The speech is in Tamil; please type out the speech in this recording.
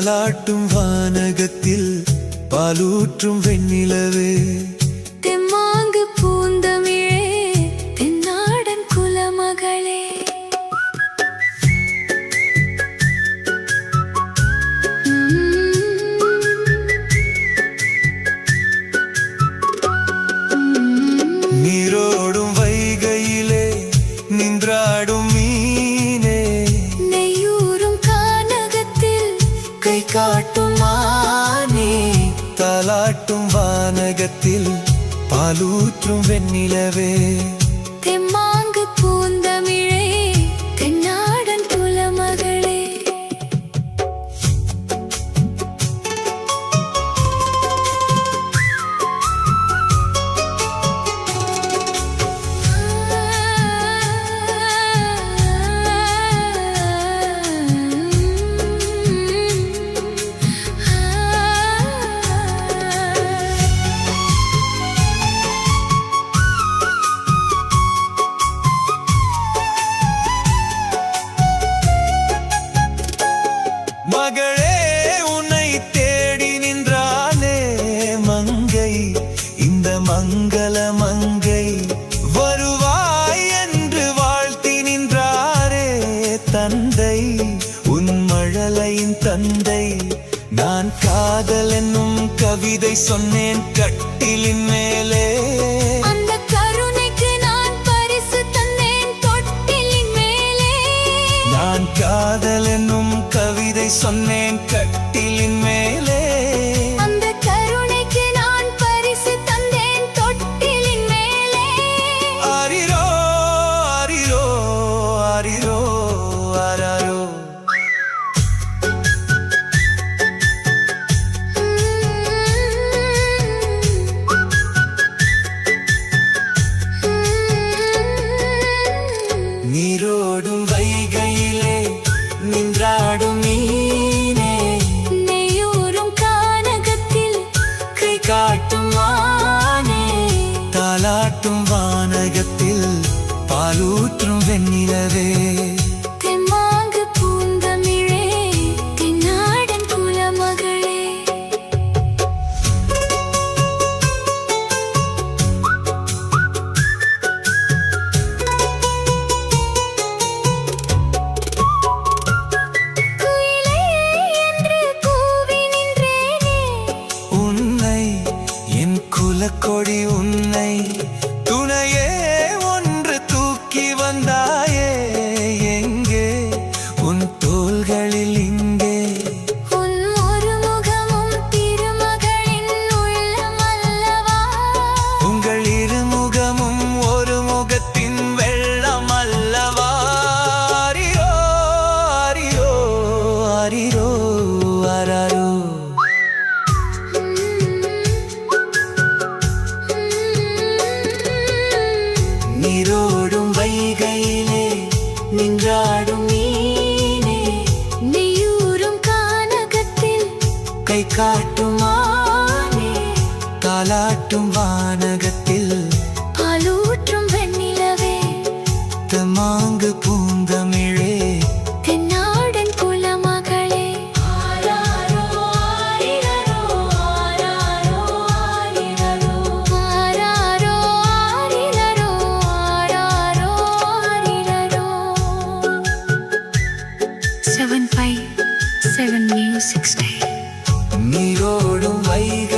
தாலாட்டும் வானகத்தில் பாலூற்றும் வெண்ணிலவே தெம்மாங்கு பூந்தமிழே தென்னாடன் குலமகளே நீரோடும் வைகையிலே நின்றாடும் மீனே நெய்யூரும் கானகத்தில் கை காட்டும் மானே தாலாட்டும் வானகத்தில் பாலூற்றும் வெண்ணிலவே தெம்மாங்கு பூந்தமிழே தென்னாடன் குலமகளே மகளே உன்னை தேடி நின்றானே மங்கை இந்த மங்கள மங்கை வருவாய் என்று வாழ்த்தி நின்றாரே தந்தை உன் மழலையின் தந்தை நான் காதல் என்னும் கவிதை சொன்னேன் கட்டிலின் மேலே அந்த கருணைக்கு நான் பரிசு தந்தேன் தொட்டிலின் மேலே நான் காதல் என்னும் கவிதை சொன்னேன் கட்டிலின் மேலே அந்த கருணைக்கு நான் பரிசு தந்தேன் தொட்டிலின் மேலே ஆரிரோ ஆரிரோ ஆரிரோ ஆராரோ நீரோடும் வைகையிலே நின்றாடும் மீனே நெய்யூரும் கானகத்தில் கை காட்டும் மானே தாலாட்டும் வானகத்தில் பாலூற்றும் வெண்ணிலவே தெம்மாங்கு பூந்தமிழே தென்னாடன் குலமகளே குயிலே என்று கூவி நின்றேனே உன்னை என் குலக்கொடி உன்னை துணையே ஒன்று தூக்கி வந்தாயே எங்கே உன் தோள்களில் இங்கே உன் ஒரு முகமும் திருமகளின் உள்ளம் அல்லவா உங்கள் இருமுகமும் ஒரு முகத்தின் வெள்ளம் அல்லவா ஆரிரோ ஆரிரோ ஆரிரோ ஆராரோ நீரோடும் வைகையிலே நின்றாடும் மீனே நெய்யூரும் கானகத்தில் கை காட்டும் மானே தாலாட்டும் வானகத்தில் பாலூற்றும் வெண்ணிலவே தெம்மாங்கு பூந்தமிழே தென்னாடன் குலமகளே ஆராரோ ஆரிரரோ ஆராரோ ஆரிரரோ ஆராரோ ஆரிரரோ ஆராரோ ஆரிரரோ 75 7 Music Style நீரோடும் வைகை